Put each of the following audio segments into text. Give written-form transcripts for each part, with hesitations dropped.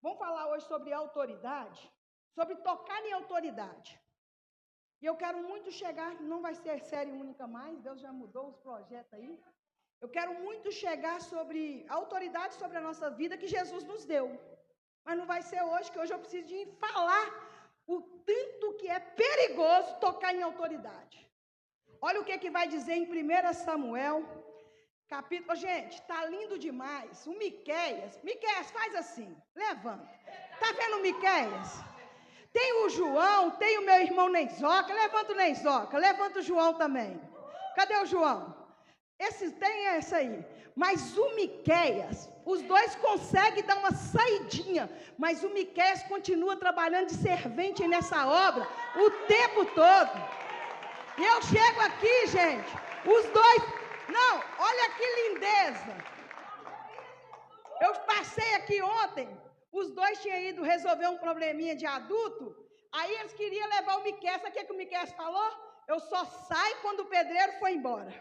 Vamos falar hoje sobre autoridade, sobre tocar em autoridade. E eu quero muito chegar, não vai ser série única mais, Deus já mudou os projetos aí. Eu quero muito chegar sobre a autoridade sobre a nossa vida que Jesus nos deu. Mas não vai ser hoje, que hoje eu preciso de falar o tanto que é perigoso tocar em autoridade. Olha o que vai dizer em 1 Samuel, capítulo... Gente, tá lindo demais. O Miqueias, faz assim, levanta. Tá vendo o Miqueias? Tem o João, tem o meu irmão Neizoca, levanta o Neizoca, levanta o João também. Cadê o João? Tem essa aí. Mas o Miqueias, os dois conseguem dar uma saidinha, mas o Miqueias continua trabalhando de servente nessa obra o tempo todo. E eu chego aqui, gente, os dois... Não, olha que lindeza. Eu passei aqui ontem, os dois tinham ido resolver um probleminha de adulto, aí eles queriam levar o Miqueias. Sabe o que o Miqueias falou? Eu só saio quando o pedreiro for embora.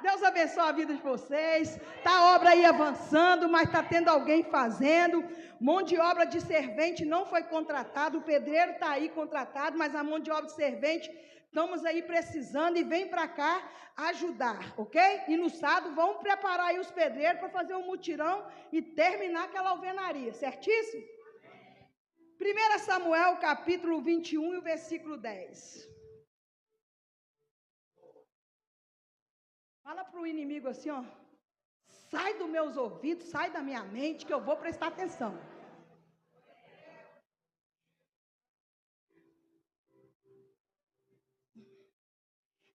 Deus abençoe a vida de vocês. Está a obra aí avançando, mas está tendo alguém fazendo. Mão de obra de servente não foi contratado. O pedreiro está aí contratado, mas a mão de obra de servente estamos aí precisando, e vem para cá ajudar, ok? E no sábado vamos preparar aí os pedreiros para fazer um mutirão e terminar aquela alvenaria, certíssimo? 1 Samuel capítulo 21 e o versículo 10. Fala para o inimigo assim, ó, sai dos meus ouvidos, sai da minha mente, que eu vou prestar atenção.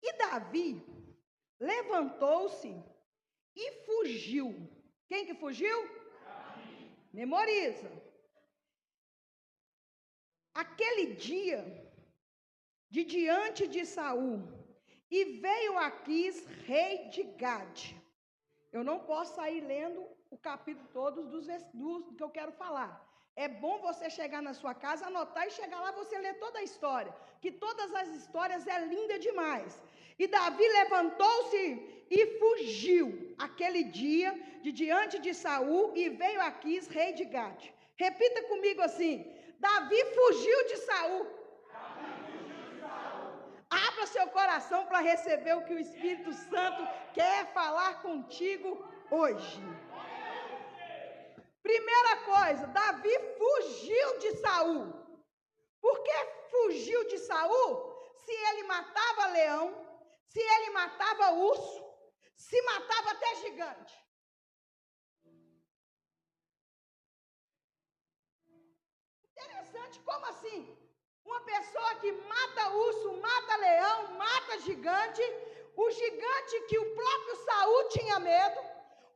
E Davi levantou-se e fugiu. Quem que fugiu? Davi. Memoriza. Aquele dia, de diante de Saul, e veio Aquis, rei de Gade. Eu não posso sair lendo o capítulo todo do que eu quero falar. É bom você chegar na sua casa, anotar e chegar lá você ler toda a história. Que todas as histórias é linda demais. E Davi levantou-se e fugiu aquele dia de diante de Saul e veio Aquis, rei de Gade. Repita comigo assim: Davi fugiu de Saul. Abra seu coração para receber o que o Espírito Santo quer falar contigo hoje. Primeira coisa, Davi fugiu de Saul. Por que fugiu de Saul? Se ele matava leão, se ele matava urso, se matava até gigante. Interessante, como assim? Uma pessoa que mata urso, mata leão, mata gigante, o gigante que o próprio Saul tinha medo,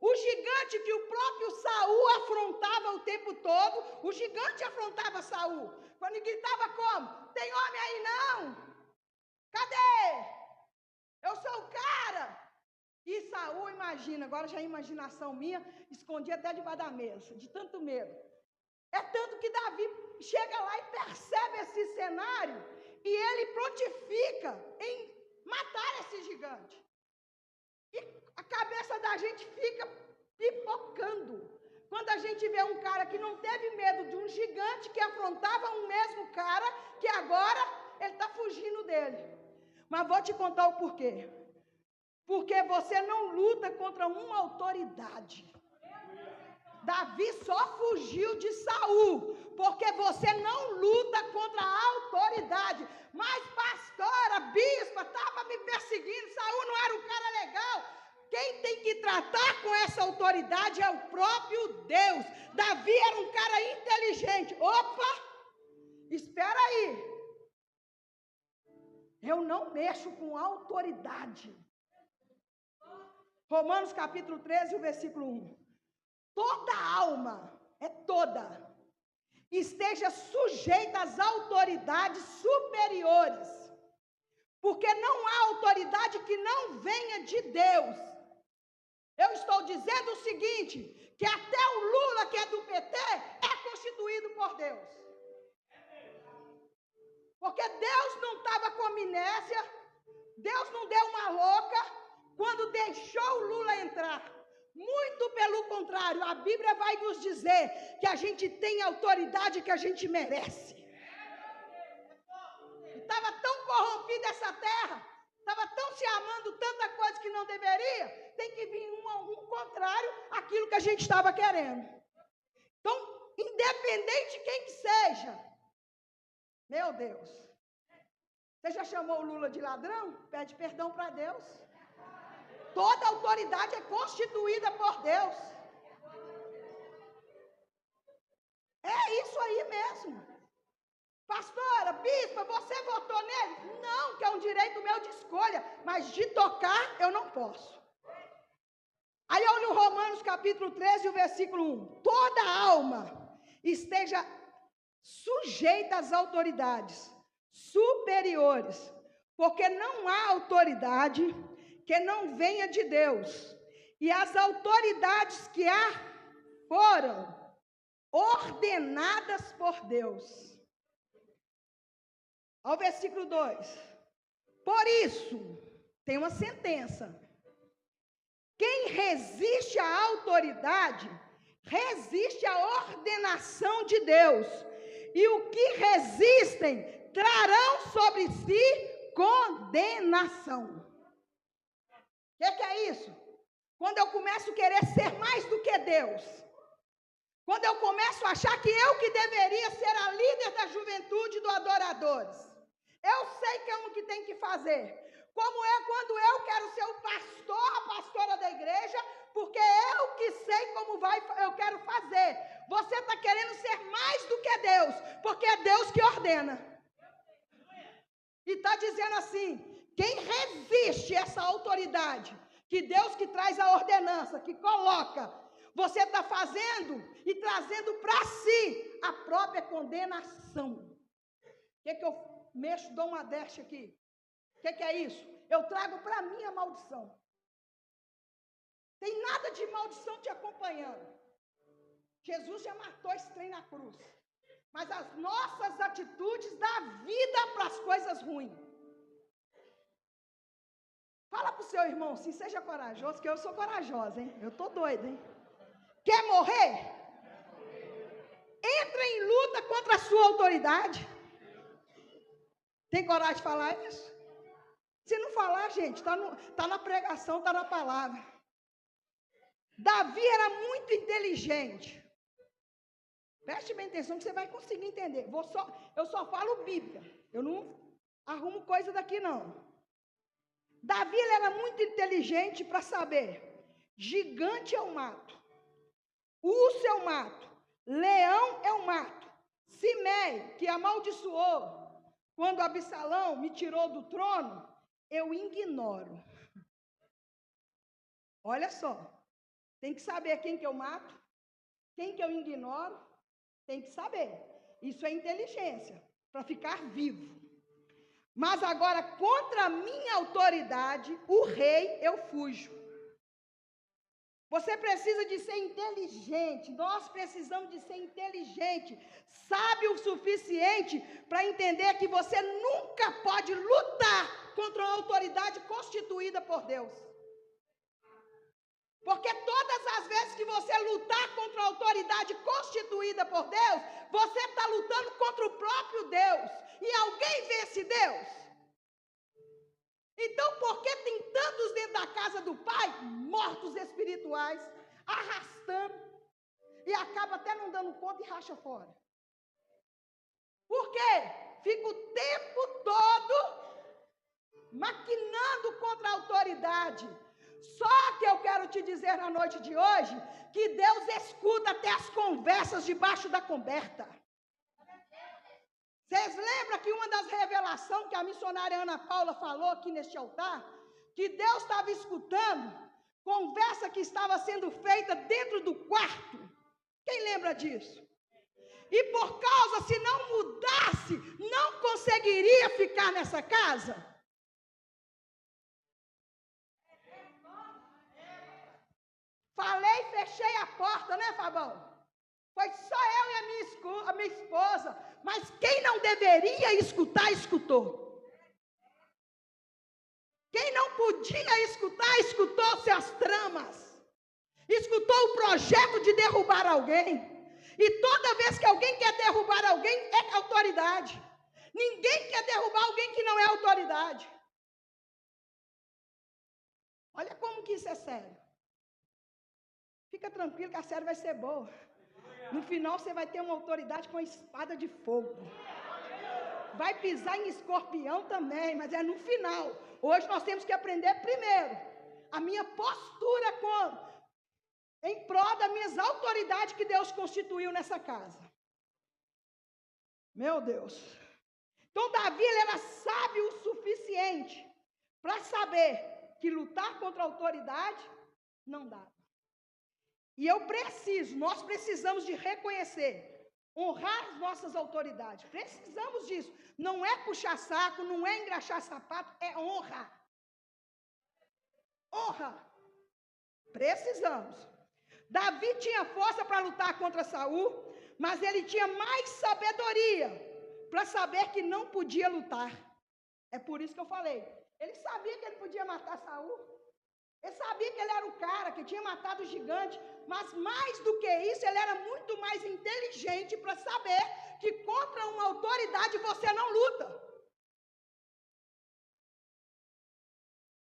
o gigante que o próprio Saul afrontava o tempo todo, o gigante afrontava Saul. Quando ele gritava como? Tem homem aí não? Cadê? Eu sou o cara. E Saul, imagina, agora já é imaginação minha, escondia até debaixo da mesa, de tanto medo. É tanto que Davi chega lá e percebe esse cenário e ele prontifica em matar esse gigante. E a cabeça da gente fica pipocando quando a gente vê um cara que não teve medo de um gigante que afrontava um mesmo cara, que agora ele está fugindo dele. Mas vou te contar o porquê. Porque você não luta contra uma autoridade. Davi só fugiu de Saul, porque você não luta contra a autoridade. Mas pastora, bispa, estava me perseguindo, Saul não era um cara legal. Quem tem que tratar com essa autoridade é o próprio Deus. Davi era um cara inteligente. Opa, espera aí. Eu não mexo com autoridade. Romanos capítulo 13, o versículo 1. Toda alma, é toda, esteja sujeita às autoridades superiores, porque não há autoridade que não venha de Deus. Eu estou dizendo o seguinte, que até o Lula, que é do PT, é constituído por Deus. Porque Deus não estava com amnésia, Deus não deu uma louca quando deixou o Lula entrar. Muito pelo contrário, a Bíblia vai nos dizer que a gente tem a autoridade que a gente merece. Estava tão corrompida essa terra, estava tão se amando tanta coisa que não deveria, tem que vir um contrário àquilo que a gente estava querendo. Então, independente de quem que seja, meu Deus, você já chamou o Lula de ladrão? Pede perdão para Deus. Toda autoridade é constituída por Deus. É isso aí mesmo. Pastora, bispa, você votou nele? Não, que é um direito meu de escolha, mas de tocar eu não posso. Aí olha o Romanos capítulo 13, o versículo 1. Toda alma esteja sujeita às autoridades superiores, porque não há autoridade que não venha de Deus, e as autoridades que há foram ordenadas por Deus. Ao versículo 2. Por isso, tem uma sentença. Quem resiste à autoridade, resiste à ordenação de Deus. E o que resistem, trarão sobre si condenação. O que é isso? Quando eu começo a querer ser mais do que Deus. Quando eu começo a achar que eu que deveria ser a líder da juventude do Adoradores. Eu sei que é um que tem que fazer. Como é quando eu quero ser o pastor, a pastora da igreja, porque eu que sei como eu quero fazer. Você está querendo ser mais do que Deus, porque é Deus que ordena. E está dizendo assim, quem resiste essa autoridade, que Deus que traz a ordenança, que coloca, você está fazendo e trazendo para si a própria condenação. O que eu mexo, dou uma dash aqui? O que é isso? Eu trago para mim a maldição. Tem nada de maldição te acompanhando. Jesus já matou esse trem na cruz. Mas as nossas atitudes dão vida para as coisas ruins. Fala para o seu irmão, sim, seja corajoso, que eu sou corajosa, hein? Eu estou doida, hein? Quer morrer? Entra em luta contra a sua autoridade. Tem coragem de falar isso? Se não falar, gente, está na pregação, está na palavra. Davi era muito inteligente. Preste bem atenção que você vai conseguir entender. Eu só falo Bíblia. Eu não arrumo coisa daqui, não. Davi ele era muito inteligente para saber. Gigante é o mato. Urso é o mato. Leão é o mato. Simei, que amaldiçoou quando Absalão me tirou do trono, eu ignoro. Olha só. Tem que saber quem que eu mato, quem que eu ignoro. Tem que saber. Isso é inteligência, para ficar vivo. Mas agora, contra a minha autoridade, o rei, eu fujo. Você precisa de ser inteligente. Nós precisamos de ser inteligente, sábio o suficiente para entender que você nunca pode lutar contra uma autoridade constituída por Deus. Porque todas as vezes que você lutar contra a autoridade constituída por Deus, você está lutando contra o próprio Deus. E alguém vence Deus? Então, por que tem tantos dentro da casa do Pai, mortos espirituais, arrastando, e acaba até não dando conta e racha fora? Por quê? Fica o tempo todo maquinando contra a autoridade. Só que eu quero te dizer na noite de hoje, que Deus escuta até as conversas debaixo da coberta. Vocês lembram que uma das revelações que a missionária Ana Paula falou aqui neste altar, que Deus estava escutando conversa que estava sendo feita dentro do quarto? Quem lembra disso? E por causa, se não mudasse, não conseguiria ficar nessa casa? Falei e fechei a porta, né, Fabão? Foi só eu e a minha esposa. Mas quem não deveria escutar, escutou. Quem não podia escutar, escutou-se as tramas. escutou o projeto de derrubar alguém. E toda vez que alguém quer derrubar alguém, é autoridade. Ninguém quer derrubar alguém que não é autoridade. Olha como que isso é sério. Fica tranquilo que a série vai ser boa. No final você vai ter uma autoridade com espada de fogo. Vai pisar em escorpião também, mas é no final. Hoje nós temos que aprender primeiro a minha postura em prol das minhas autoridades que Deus constituiu nessa casa. Meu Deus. Então Davi ele era sábio o suficiente para saber que lutar contra a autoridade não dá. E nós precisamos de reconhecer, honrar as nossas autoridades. Precisamos disso. Não é puxar saco, não é engraxar sapato, é honra. Honra. Precisamos. Davi tinha força para lutar contra Saul, mas ele tinha mais sabedoria para saber que não podia lutar. É por isso que eu falei. Ele sabia que ele podia matar Saul. Ele sabia que ele era o cara que tinha matado o gigante, mas mais do que isso, ele era muito mais inteligente para saber que contra uma autoridade você não luta.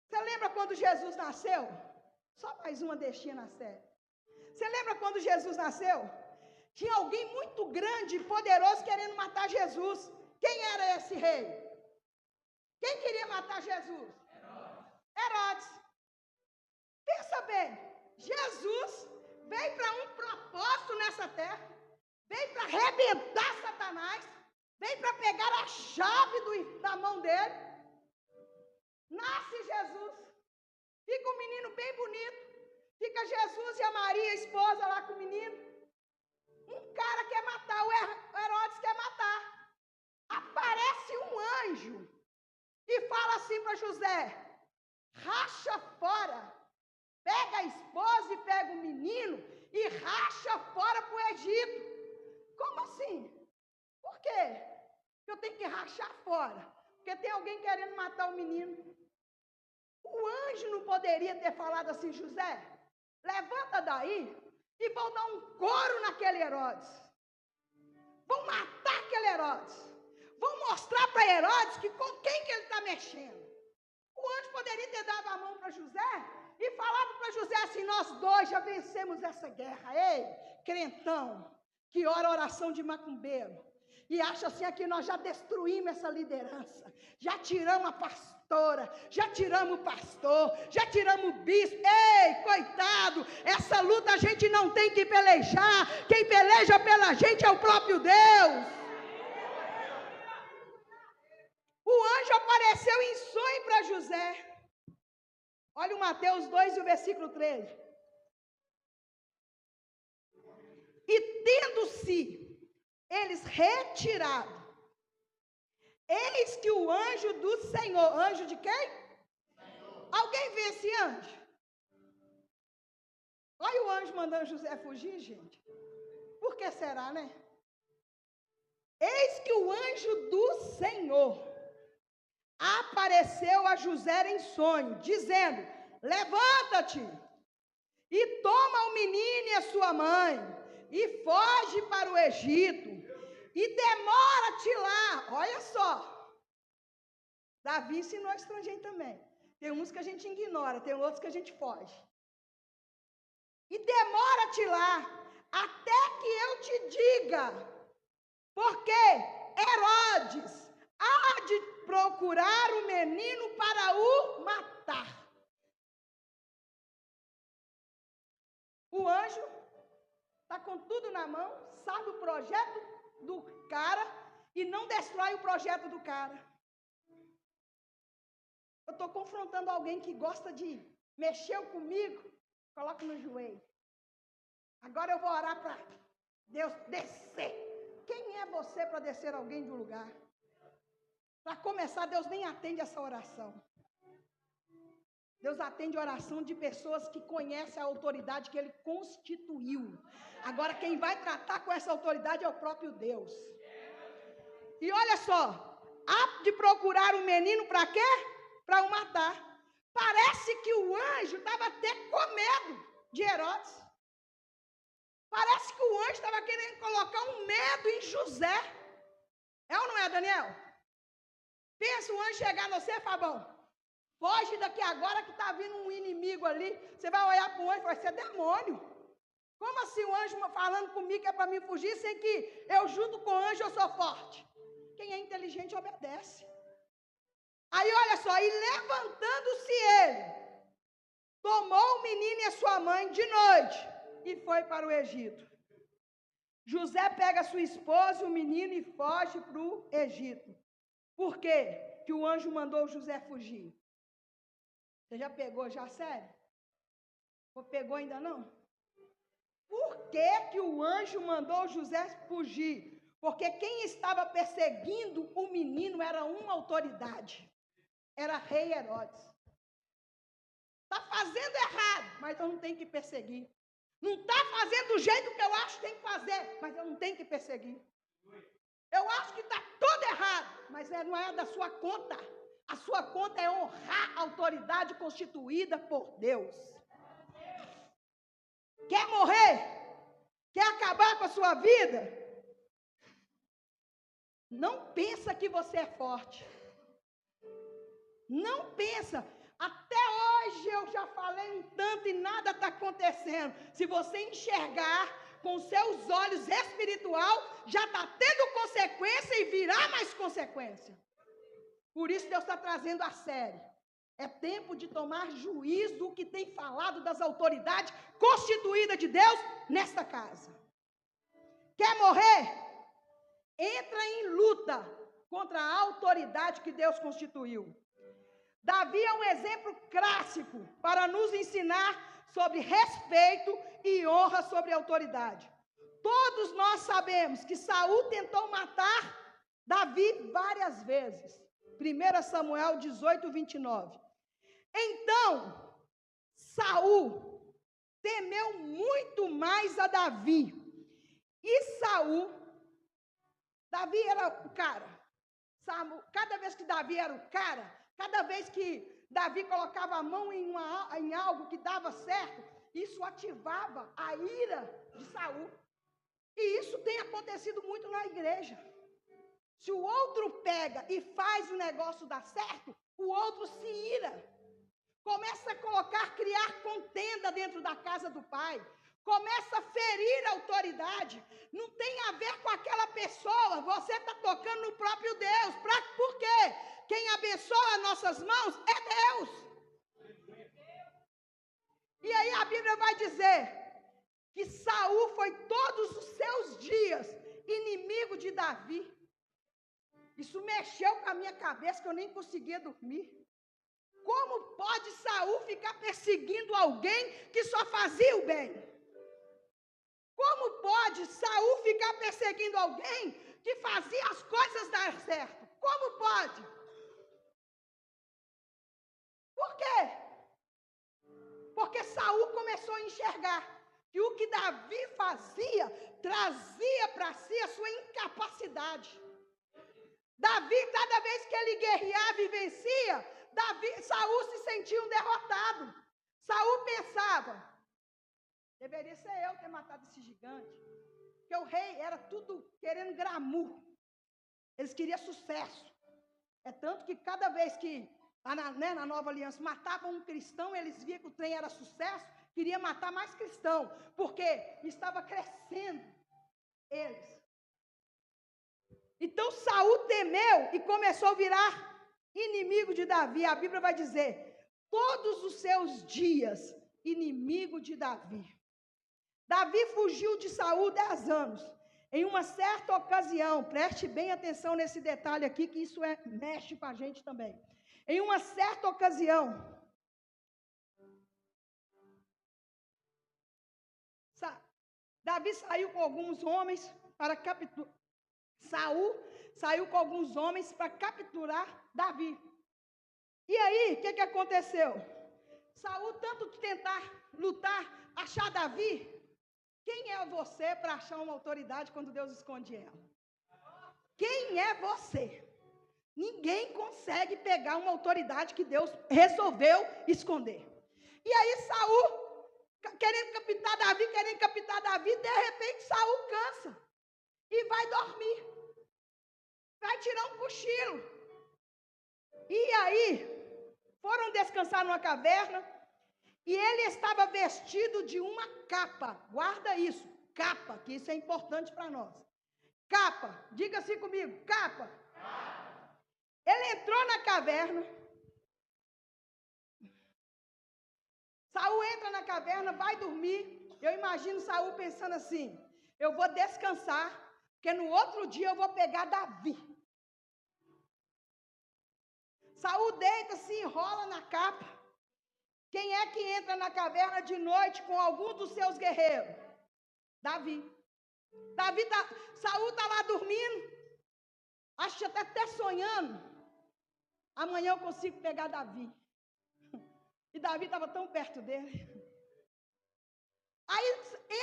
Você lembra quando Jesus nasceu? Só mais uma deixinha na série. Você lembra quando Jesus nasceu? Tinha alguém muito grande e poderoso querendo matar Jesus. Quem era esse rei? Quem queria matar Jesus? Herodes. Pensa bem, Jesus veio para um propósito nessa terra, veio para arrebentar Satanás, veio para pegar a chave da mão dele. Nasce Jesus, fica um menino bem bonito, fica Jesus e a Maria, a esposa, lá com o menino. Um cara quer matar, o Herodes quer matar. Aparece um anjo e fala assim para José: racha fora. Pega a esposa e pega o menino e racha fora para o Egito. Como assim? Por quê? Eu tenho que rachar fora. Porque tem alguém querendo matar o menino. O anjo não poderia ter falado assim: José, levanta daí e vão dar um couro naquele Herodes. Vão matar aquele Herodes. Vão mostrar para Herodes que com quem que ele está mexendo. O anjo poderia ter dado a mão para José e falado para José assim: nós dois já vencemos essa guerra. Ei, crentão, que ora oração de macumbeiro. E acha assim, aqui nós já destruímos essa liderança. Já tiramos a pastora, já tiramos o pastor, já tiramos o bispo. Ei, coitado, essa luta a gente não tem que pelejar. Quem peleja pela gente é o próprio Deus. O anjo apareceu em sonho para José. Olha o Mateus 2 e o versículo 13. E tendo-se eles retirado, eis que o anjo do Senhor, anjo de quem? Senhor. Alguém vê esse anjo? Olha o anjo mandando José fugir, gente. Por que será, né? Eis que o anjo do Senhor apareceu a José em sonho, dizendo: levanta-te e toma o menino e a sua mãe e foge para o Egito e demora-te lá. Olha só, Davi ensinou a estrangeiro também. Tem uns que a gente ignora, tem outros que a gente foge. E demora-te lá até que eu te diga, porque Herodes há de procurar o menino para o matar. O anjo está com tudo na mão, sabe o projeto do cara e não destrói o projeto do cara. Eu estou confrontando alguém que gosta de mexer comigo, coloca no joelho. Agora eu vou orar para Deus descer. Quem é você para descer alguém do lugar? Para começar, Deus nem atende essa oração. Deus atende a oração de pessoas que conhecem a autoridade que Ele constituiu. Agora, quem vai tratar com essa autoridade é o próprio Deus. E olha só, há de procurar um menino para quê? Para o matar. Parece que o anjo estava até com medo de Herodes. Parece que o anjo estava querendo colocar um medo em José. É ou não é, Daniel? Pensa o anjo chegar no você, Fabão. Foge daqui agora que está vindo um inimigo ali. Você vai olhar para o anjo e vai ser demônio. Como assim o anjo falando comigo que é para mim fugir, sem que eu junto com o anjo eu sou forte? Quem é inteligente obedece. Aí olha só, e levantando-se ele, tomou o menino e a sua mãe de noite e foi para o Egito. José pega a sua esposa e o menino e foge para o Egito. Por quê que o anjo mandou José fugir? Você já pegou já, sério? Ou pegou ainda não? Por que o anjo mandou José fugir? Porque quem estava perseguindo o menino era uma autoridade. Era rei Herodes. Está fazendo errado, mas eu não tenho que perseguir. Não está fazendo do jeito que eu acho que tem que fazer, mas eu não tenho que perseguir. Eu acho que está tudo errado, mas não é da sua conta. A sua conta é honrar a autoridade constituída por Deus. Quer morrer? Quer acabar com a sua vida? Não pensa que você é forte. Não pensa. Até hoje eu já falei um tanto e nada está acontecendo. Se você enxergar com seus olhos espiritual, já está tendo consequência e virá mais consequência. Por isso Deus está trazendo a série. É tempo de tomar juízo do que tem falado das autoridades constituídas de Deus nesta casa. Quer morrer? Entra em luta contra a autoridade que Deus constituiu. Davi é um exemplo clássico para nos ensinar sobre respeito e honra sobre a autoridade. Todos nós sabemos que Saul tentou matar Davi várias vezes. 1 Samuel 18, 29. Então, Saul temeu muito mais a Davi. E Davi era o cara. Cada vez que Davi era o cara, cada vez que Davi colocava a mão em algo que dava certo, isso ativava a ira de Saul. E isso tem acontecido muito na igreja. Se o outro pega e faz o negócio dar certo, o outro se ira. Começa a criar contenda dentro da casa do pai. Começa a ferir a autoridade. Não tem a ver com aquela pessoa. Você está tocando no próprio Deus. Por quê? Quem abençoa nossas mãos é Deus. E aí a Bíblia vai dizer que Saul foi todos os seus dias inimigo de Davi. Isso mexeu com a minha cabeça que eu nem conseguia dormir. Como pode Saul ficar perseguindo alguém que só fazia o bem? Como pode Saul ficar perseguindo alguém que fazia as coisas dar certo? Como pode? Por quê? Porque Saul começou a enxergar que o que Davi fazia trazia para si a sua incapacidade. Davi, cada vez que ele guerreava e vencia, Saul se sentia um derrotado. Saul pensava, deveria ser eu ter matado esse gigante. Porque o rei era tudo querendo glamour. Eles queriam sucesso. É tanto que cada vez que, na Nova Aliança, matavam um cristão, eles viam que o trem era sucesso, queria matar mais cristão, porque estava crescendo eles. Então Saul temeu e começou a virar inimigo de Davi. A Bíblia vai dizer, todos os seus dias, inimigo de Davi. Davi fugiu de Saul 10 anos. Em uma certa ocasião, preste bem atenção nesse detalhe aqui, que isso mexe com a gente também. Em uma certa ocasião, Davi saiu com alguns homens para capturar. Saul saiu com alguns homens para capturar Davi. E aí, o que aconteceu? Saul, tanto de tentar lutar, achar Davi, quem é você para achar uma autoridade quando Deus esconde ela? Quem é você? Ninguém consegue pegar uma autoridade que Deus resolveu esconder. E aí Saul querendo captar Davi, de repente Saul cansa e vai dormir, vai tirar um cochilo. E aí, foram descansar numa caverna, e ele estava vestido de uma capa. Guarda isso, capa, que isso é importante para nós. Capa, diga assim comigo, capa. Ele entrou na caverna. Saul entra na caverna, vai dormir. Eu imagino Saul pensando assim: eu vou descansar, porque no outro dia eu vou pegar Davi. Saul deita, se enrola na capa. Quem é que entra na caverna de noite com algum dos seus guerreiros? Davi. Saul está lá dormindo, acho que até sonhando. Amanhã eu consigo pegar Davi. E Davi estava tão perto dele. Aí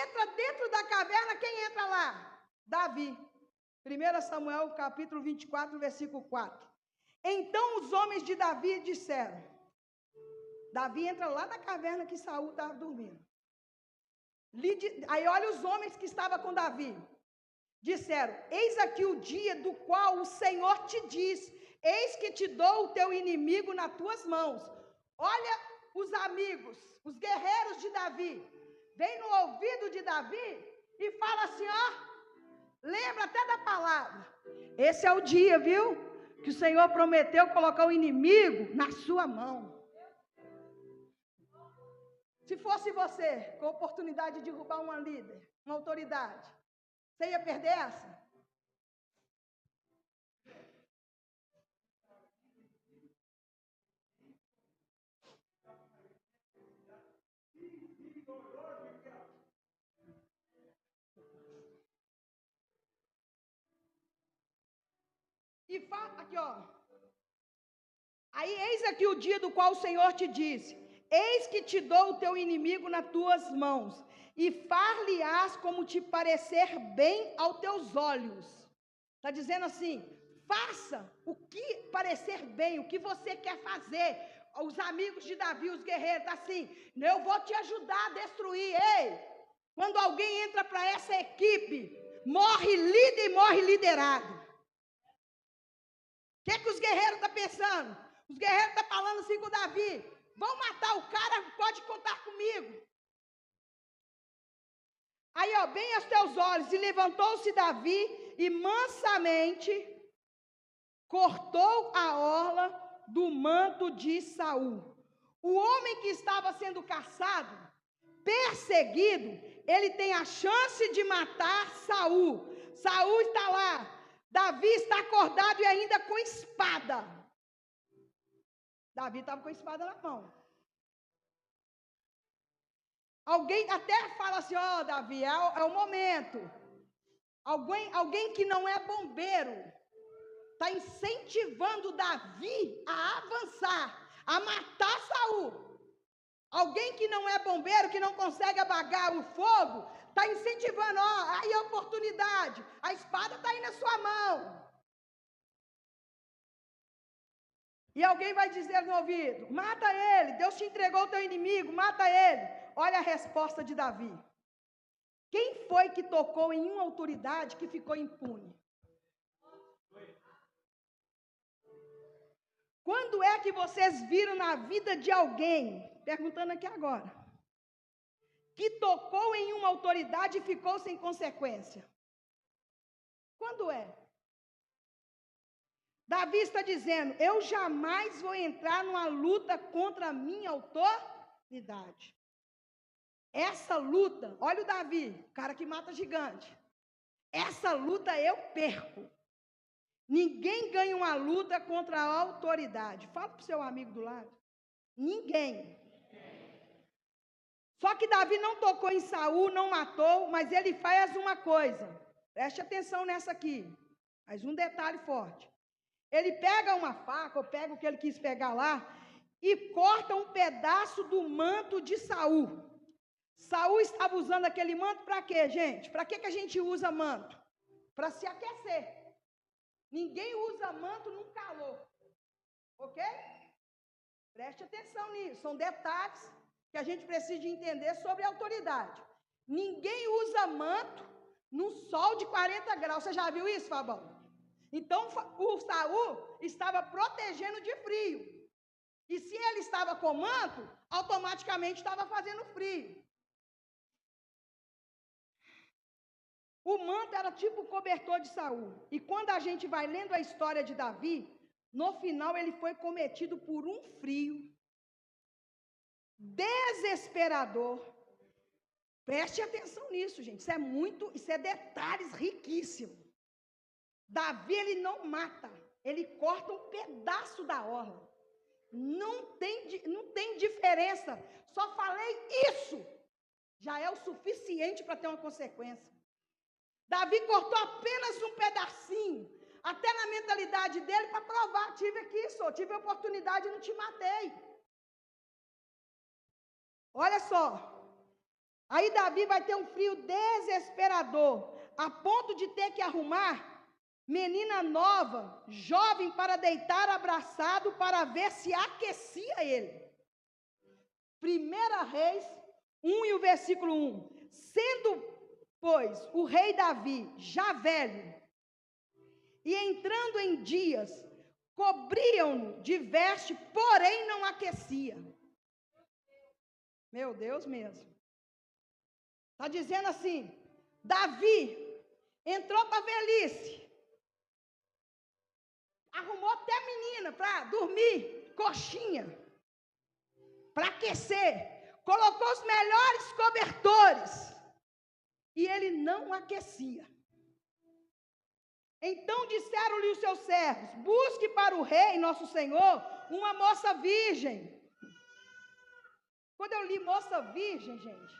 entra dentro da caverna, quem entra lá? Davi. 1 Samuel, capítulo 24, versículo 4. Então os homens de Davi disseram. Davi entra lá na caverna que Saul estava dormindo. Aí olha os homens que estavam com Davi. Disseram: eis aqui o dia do qual o Senhor te diz: eis que te dou o teu inimigo nas tuas mãos. Olha os amigos, os guerreiros de Davi. Vem no ouvido de Davi e fala assim: ó, lembra até da palavra. Esse é o dia, viu? Que o Senhor prometeu colocar o inimigo na sua mão. Se fosse você, com a oportunidade de derrubar uma líder, uma autoridade, você ia perder essa? E aqui, ó. Aí, eis aqui o dia do qual o Senhor te disse: eis que te dou o teu inimigo nas tuas mãos, e far-lhe-ás como te parecer bem aos teus olhos. Está dizendo assim: faça o que parecer bem, o que você quer fazer. Os amigos de Davi, os guerreiros, está assim: eu vou te ajudar a destruir. Ei, quando alguém entra para essa equipe, morre líder e morre liderado. O que os guerreiros estão pensando? Os guerreiros estão falando assim com Davi: vão matar o cara, pode contar comigo. Aí, ó, bem aos teus olhos. E levantou-se Davi e mansamente cortou a orla do manto de Saul. O homem que estava sendo caçado, perseguido, ele tem a chance de matar Saul. Saul está lá. Davi está acordado e ainda com espada. Davi estava com a espada na mão. Alguém até fala assim: ó, Davi, é o momento. Alguém que não é bombeiro está incentivando Davi a avançar, a matar Saul. Alguém que não é bombeiro, que não consegue apagar o fogo, está incentivando: ó, aí a oportunidade, a espada está aí na sua mão. E alguém vai dizer no ouvido: mata ele, Deus te entregou o teu inimigo, mata ele. Olha a resposta de Davi. Quem foi que tocou em uma autoridade que ficou impune? Quando é que vocês viram na vida de alguém, perguntando aqui agora, que tocou em uma autoridade e ficou sem consequência? Quando é? Davi está dizendo: eu jamais vou entrar numa luta contra a minha autoridade. Essa luta, olha o Davi, o cara que mata gigante. Essa luta eu perco. Ninguém ganha uma luta contra a autoridade. Fala para o seu amigo do lado. Ninguém. Só que Davi não tocou em Saul, não matou, mas ele faz uma coisa. Preste atenção nessa aqui. Mais um detalhe forte. Ele pega uma faca, ou pega o que ele quis pegar lá, e corta um pedaço do manto de Saul. Saul estava usando aquele manto para quê, gente? Para que a gente usa manto? Para se aquecer. Ninguém usa manto no calor. Ok? Preste atenção nisso. São detalhes que a gente precisa de entender sobre autoridade. Ninguém usa manto no sol de 40 graus. Você já viu isso, Fabão? Então, o Saul estava protegendo de frio. E se ele estava com manto, automaticamente estava fazendo frio. O manto era tipo o cobertor de Saul. E quando a gente vai lendo a história de Davi, no final ele foi cometido por um frio desesperador. Preste atenção nisso, gente. Isso é detalhes riquíssimos. Davi, ele não mata, ele corta um pedaço da orla. Não tem diferença. Só falei isso, já é o suficiente para ter uma consequência. Davi cortou apenas um pedacinho, até na mentalidade dele, para provar: tive a oportunidade e não te matei. Olha só, aí Davi vai ter um frio desesperador, a ponto de ter que arrumar menina nova, jovem, para deitar abraçado, para ver se aquecia ele. 1 Reis 1 e o versículo 1. Sendo, pois, o rei Davi já velho, e entrando em dias, cobriam-no de veste, porém não aquecia. Meu Deus mesmo. Está dizendo assim: Davi entrou para a velhice, arrumou até menina para dormir, coxinha, para aquecer, colocou os melhores cobertores, e ele não aquecia. Então disseram-lhe os seus servos: busque para o rei, nosso senhor, uma moça virgem. Quando eu li moça virgem, gente,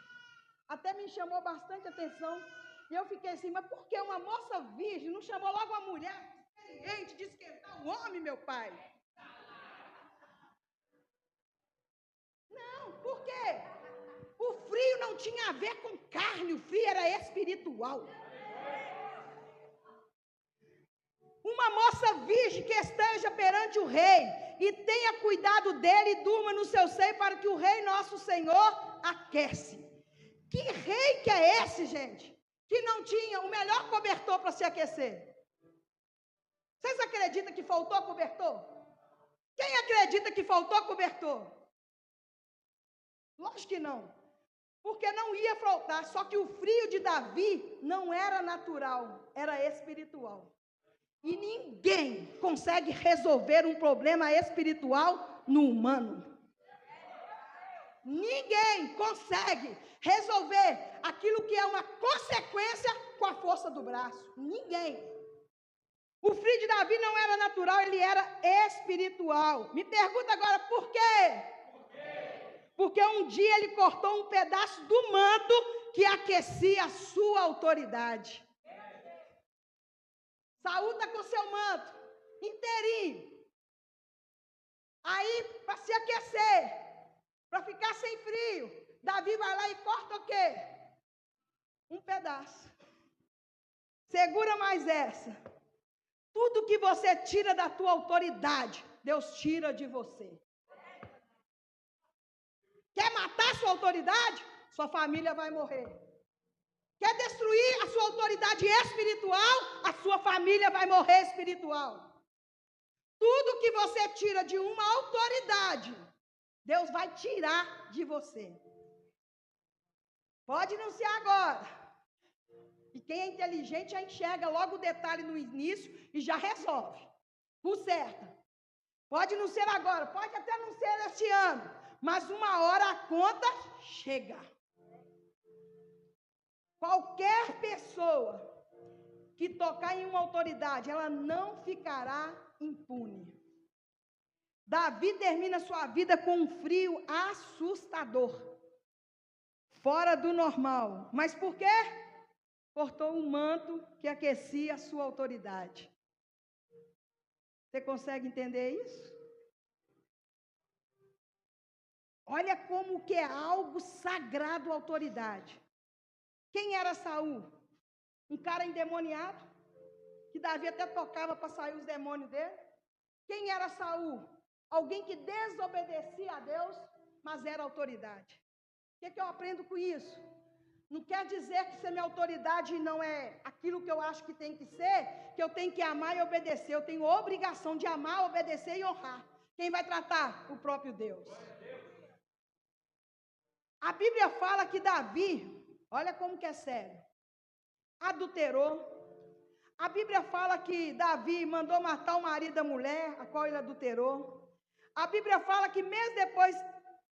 até me chamou bastante atenção. E eu fiquei assim: mas por que uma moça virgem não chamou logo uma mulher experiente de esquentar o homem, meu pai? Não, por quê? O frio não tinha a ver com carne, o frio era espiritual. Uma moça virgem que esteja perante o rei e tenha cuidado dele e durma no seu seio, para que o rei nosso Senhor aquece. Que rei que é esse, gente? Que não tinha o melhor cobertor para se aquecer. Vocês acreditam que faltou cobertor? Quem acredita que faltou cobertor? Lógico que não. Porque não ia faltar. Só que o frio de Davi não era natural, era espiritual. E ninguém consegue resolver um problema espiritual no humano. Ninguém consegue resolver aquilo que é uma consequência com a força do braço. Ninguém. O frio de Davi não era natural, ele era espiritual. Me pergunta agora por quê? Porque um dia ele cortou um pedaço do manto que aquecia a sua autoridade. Saul está com seu manto inteirinho. Aí, para se aquecer, para ficar sem frio, Davi vai lá e corta o quê? Um pedaço. Segura mais essa. Tudo que você tira da tua autoridade, Deus tira de você. Quer matar sua autoridade? Sua família vai morrer. Quer destruir a sua autoridade espiritual? A sua família vai morrer espiritual. Tudo que você tira de uma autoridade, Deus vai tirar de você. Pode não ser agora. E quem é inteligente já enxerga logo o detalhe no início e já resolve. Conserta. Pode não ser agora, pode até não ser este ano, mas uma hora a conta chega. Qualquer pessoa que tocar em uma autoridade, ela não ficará impune. Davi termina sua vida com um frio assustador, fora do normal. Mas por quê? Cortou um manto que aquecia a sua autoridade. Você consegue entender isso? Olha como que é algo sagrado a autoridade. Quem era Saul? Um cara endemoniado, que Davi até tocava para sair os demônios dele. Quem era Saul? Alguém que desobedecia a Deus, mas era autoridade. que eu aprendo com isso? Não quer dizer que ser minha autoridade não é aquilo que eu acho que tem que ser, que eu tenho que amar e obedecer. Eu tenho obrigação de amar, obedecer e honrar. Quem vai tratar? O próprio Deus. A Bíblia fala que Davi, olha como que é sério, adulterou. A Bíblia fala que Davi mandou matar o marido da mulher, a qual ele adulterou. A Bíblia fala que mesmo depois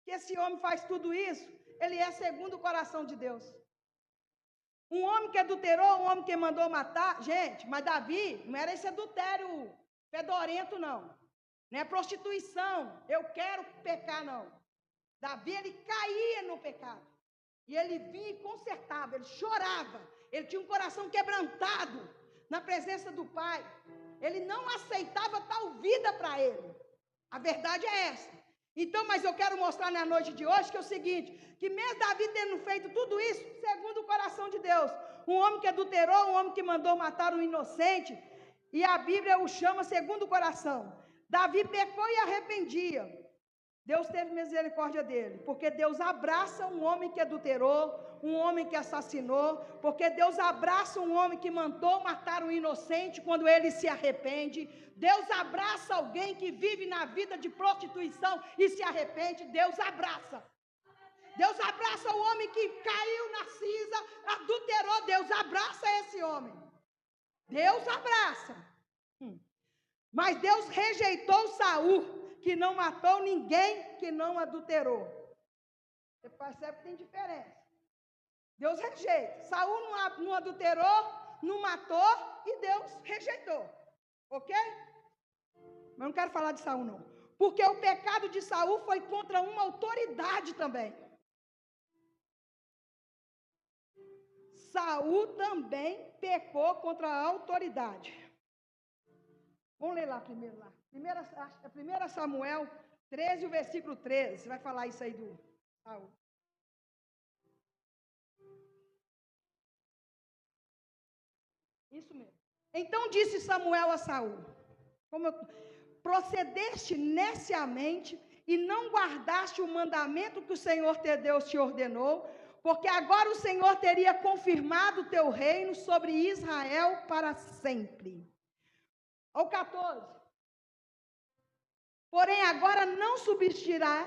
que esse homem faz tudo isso, ele é segundo o coração de Deus. Um homem que adulterou, um homem que mandou matar, gente, mas Davi não era esse adultério fedorento, não. Não é prostituição, eu quero pecar, não. Davi, ele caía no pecado. E ele vinha e consertava, ele chorava. Ele tinha um coração quebrantado na presença do Pai. Ele não aceitava tal vida para ele. A verdade é essa. Então, mas eu quero mostrar na noite de hoje que é o seguinte, que mesmo Davi tendo feito tudo isso, segundo o coração de Deus, um homem que adulterou, um homem que mandou matar um inocente, e a Bíblia o chama segundo o coração. Davi pecou e arrependia. Deus teve misericórdia dele, porque Deus abraça um homem que adulterou, um homem que assassinou, porque Deus abraça um homem que mandou matar um inocente quando ele se arrepende. Deus abraça alguém que vive na vida de prostituição e se arrepende. Deus abraça. Deus abraça o homem que caiu na cinza, adulterou. Deus abraça esse homem. Deus abraça. Mas Deus rejeitou Saul, que não matou ninguém, que não adulterou. Você percebe que tem diferença. Deus rejeita. Saul não adulterou, não matou e Deus rejeitou. Ok? Mas não quero falar de Saul, não. Porque o pecado de Saul foi contra uma autoridade também. Saul também pecou contra a autoridade. Vamos ler lá primeiro lá. 1 Samuel 13, o versículo 13. Você vai falar isso aí do Saul. Isso mesmo. Então disse Samuel a Saul: procedeste neciamente e não guardaste o mandamento que o Senhor teu Deus te ordenou, porque agora o Senhor teria confirmado o teu reino sobre Israel para sempre. Ao 14. Porém agora não subsistirá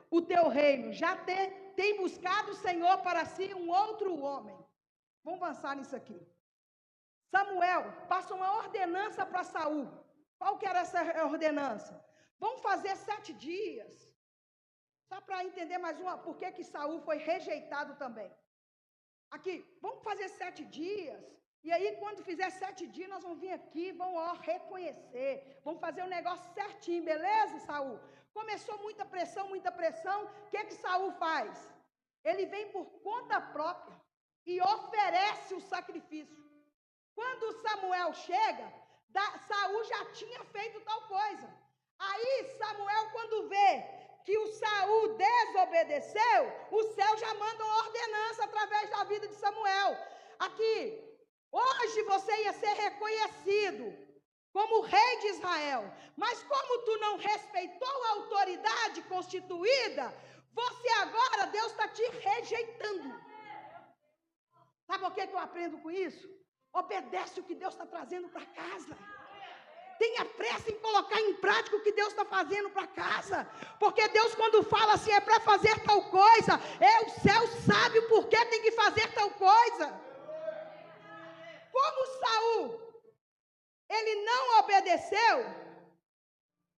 o teu reino, já tem buscado o Senhor para si um outro homem. Vamos avançar nisso aqui. Samuel passa uma ordenança para Saul. Qual que era essa ordenança? Vamos fazer 7 dias. Só para entender mais uma, por que Saul foi rejeitado também. Aqui, vamos fazer 7 dias. E aí, quando fizer 7 dias, nós vamos vir aqui, vamos reconhecer. Vamos fazer o negócio certinho, beleza, Saul? Começou muita pressão, muita pressão. O que Saul faz? Ele vem por conta própria e oferece o sacrifício. Quando Samuel chega, Saul já tinha feito tal coisa. Aí Samuel, quando vê que o Saul desobedeceu, o céu já manda uma ordenança através da vida de Samuel. Aqui, hoje você ia ser reconhecido como rei de Israel, mas como tu não respeitou a autoridade constituída, você agora, Deus está te rejeitando. Sabe o que eu aprendo com isso? Obedece o que Deus está trazendo para casa. Tenha pressa em colocar em prática o que Deus está fazendo para casa. Porque Deus, quando fala assim, é para fazer tal coisa, o céu sabe o porquê tem que fazer tal coisa. Como Saul, ele não obedeceu,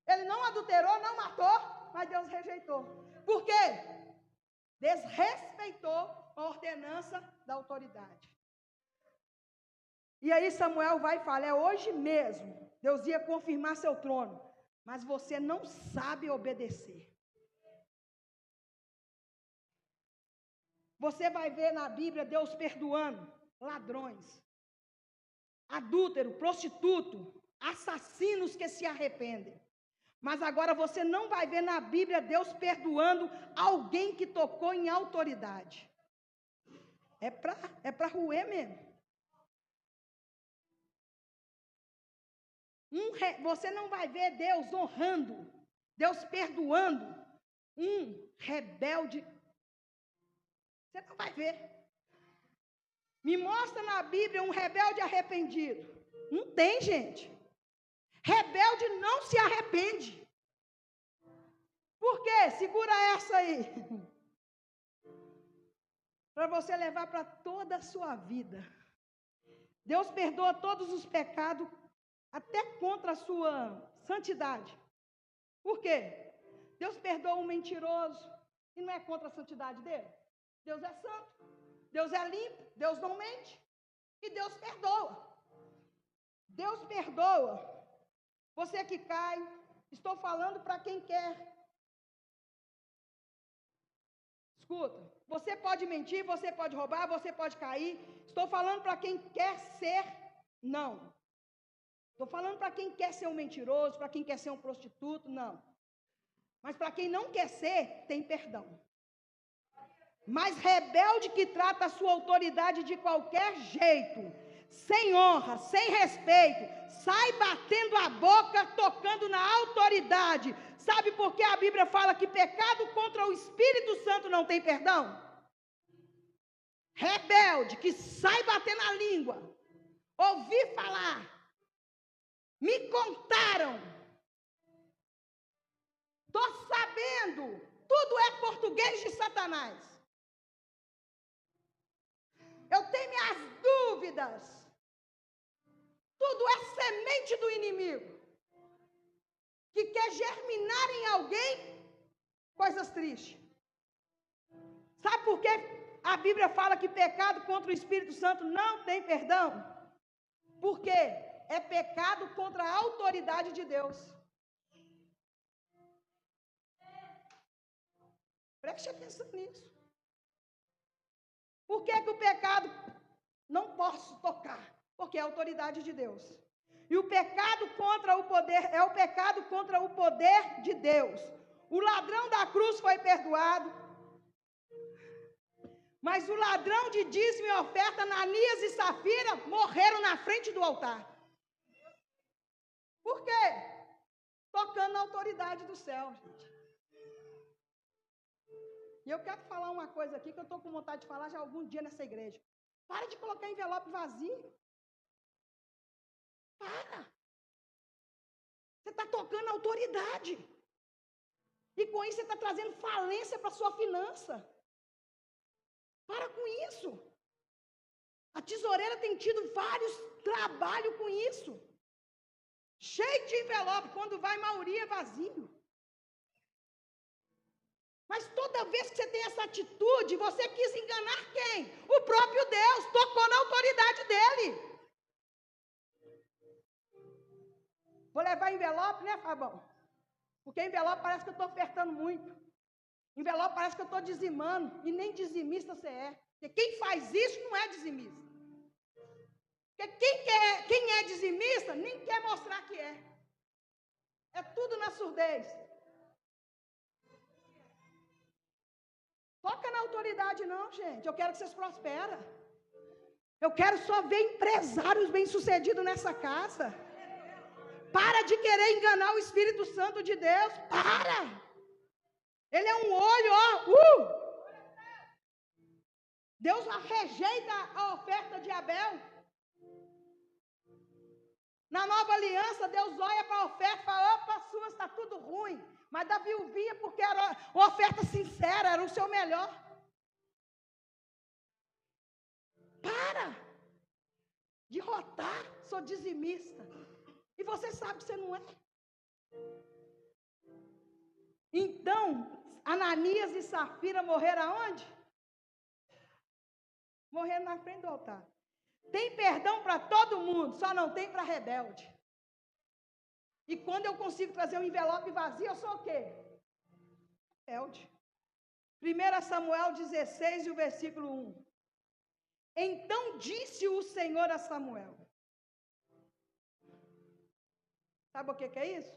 ele não adulterou, não matou, mas Deus rejeitou. Por quê? Desrespeitou a ordenança da autoridade. E aí Samuel vai e fala, hoje mesmo, Deus ia confirmar seu trono, mas você não sabe obedecer. Você vai ver na Bíblia Deus perdoando ladrões, adúltero, prostituto, assassinos que se arrependem. Mas agora você não vai ver na Bíblia Deus perdoando alguém que tocou em autoridade. É para roer mesmo. Você não vai ver Deus honrando, Deus perdoando um rebelde Você não vai ver. Me mostra na Bíblia um rebelde arrependido. Não tem, gente. Rebelde não se arrepende. Por quê? Segura essa aí. Para você levar para toda a sua vida. Deus perdoa todos os pecados, até contra a sua santidade. Por quê? Deus perdoa um mentiroso, e não é contra a santidade dele. Deus é santo, Deus é limpo, Deus não mente, e Deus perdoa. Deus perdoa. Você que cai, estou falando para quem quer. Escuta, você pode mentir, você pode roubar, você pode cair. Estou falando para quem quer ser, não. Estou falando para quem quer ser um mentiroso, para quem quer ser um prostituto, não. Mas para quem não quer ser, tem perdão. Mas rebelde que trata a sua autoridade de qualquer jeito, sem honra, sem respeito, sai batendo a boca, tocando na autoridade. Sabe por que a Bíblia fala que pecado contra o Espírito Santo não tem perdão? Rebelde que sai batendo a língua. Ouvi falar. Me contaram. Estou sabendo. Tudo é português de Satanás. Eu tenho minhas dúvidas. Tudo é semente do inimigo, que quer germinar em alguém coisas tristes. Sabe por que a Bíblia fala que pecado contra o Espírito Santo não tem perdão? Porque é pecado contra a autoridade de Deus. Preste atenção nisso. Por que o pecado não posso tocar? Porque é a autoridade de Deus. E o pecado contra o poder é o pecado contra o poder de Deus. O ladrão da cruz foi perdoado. Mas o ladrão de dízimo e oferta, Ananias e Safira, morreram na frente do altar. Por quê? Tocando na autoridade do céu, gente. E eu quero falar uma coisa aqui que eu estou com vontade de falar já algum dia nessa igreja. Para de colocar envelope vazio. Para. Você está tocando a autoridade. E com isso você está trazendo falência para a sua finança. Para com isso. A tesoureira tem tido vários trabalhos com isso. Cheio de envelope. Quando vai, a maioria é vazio. Mas toda vez que você tem essa atitude, você quis enganar quem? O próprio Deus. Tocou na autoridade dele. Vou levar envelope, né, Fabão? Porque envelope parece que eu estou ofertando muito. Envelope parece que eu estou dizimando. E nem dizimista você é. Porque quem faz isso não é dizimista. Porque quem é dizimista nem quer mostrar que é. É tudo na surdez. Toca na autoridade não, gente. Eu quero que vocês prosperem. Eu quero só ver empresários bem-sucedidos nessa casa. Para de querer enganar o Espírito Santo de Deus. Para! Ele é um olho, ó. Deus rejeita a oferta de Abel. Na nova aliança, Deus olha para a oferta e fala, opa, sua está tudo ruim. Mas da viuvinha, porque era uma oferta sincera, era o seu melhor. Para de rotar, sou dizimista. E você sabe que você não é. Então, Ananias e Safira morreram aonde? Morreram na frente do altar. Tem perdão para todo mundo, só não tem para rebelde. E quando eu consigo trazer um envelope vazio, eu sou o quê? Rebelde. 1 Samuel 16, e o versículo 1. Então disse o Senhor a Samuel. Sabe o que é isso?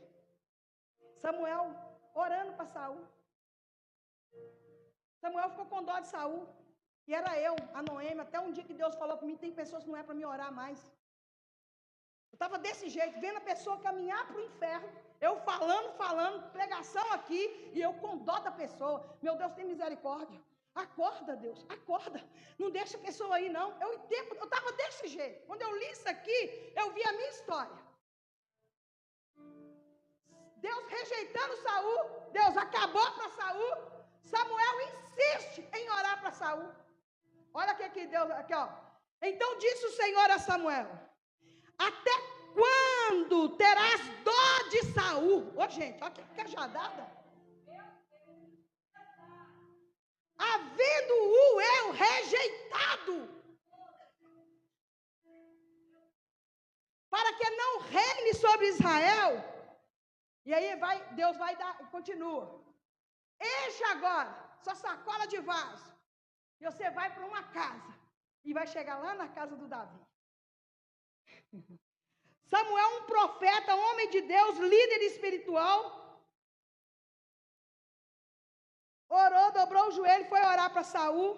Samuel orando para Saul. Samuel ficou com dó de Saul. E era eu, a Noemi, até um dia que Deus falou para mim, tem pessoas que não é para me orar mais. Eu estava desse jeito, vendo a pessoa caminhar para o inferno, eu falando, pregação aqui, e eu com dó da pessoa. Meu Deus, tem misericórdia. Acorda, Deus, acorda. Não deixa a pessoa aí, não. Eu estava desse jeito. Quando eu li isso aqui, eu vi a minha história. Deus rejeitando Saul, Deus acabou para Saul. Samuel insiste em orar para Saul. Olha aqui, Deus, aqui, ó. Então disse o Senhor a Samuel: até quando terás dó de Saul? Ô, gente, olha que cajadada. Havendo-o eu rejeitado, para que não reine sobre Israel. E aí Deus vai dar, continua. Enche agora sua sacola de vaso, e você vai para uma casa, e vai chegar lá na casa do Davi. Samuel, um profeta, homem de Deus, líder espiritual, orou, dobrou o joelho, foi orar para Saul,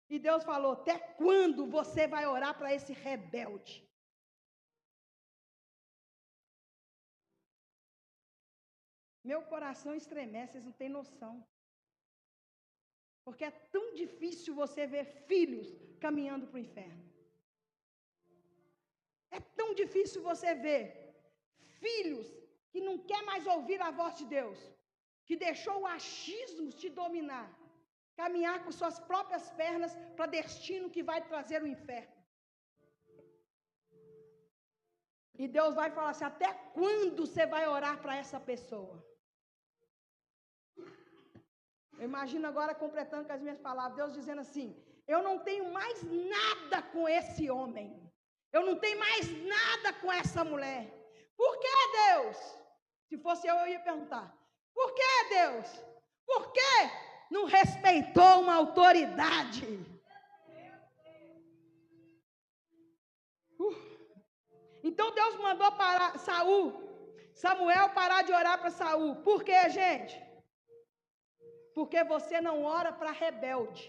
e Deus falou: até quando você vai orar para esse rebelde? Meu coração estremece, vocês não têm noção. Porque é tão difícil você ver filhos caminhando para o inferno. É tão difícil você ver filhos que não quer mais ouvir a voz de Deus, que deixou o achismo te dominar, caminhar com suas próprias pernas para destino que vai trazer o inferno. E Deus vai falar assim: até quando você vai orar para essa pessoa? Eu imagino agora, completando com as minhas palavras, Deus dizendo assim: eu não tenho mais nada com esse homem. Eu não tenho mais nada com essa mulher. Por que, Deus? Se fosse eu ia perguntar: por que, Deus? Por que não respeitou uma autoridade? Então Deus mandou parar Samuel parar de orar para Saul. Por quê, gente? Porque você não ora para rebelde.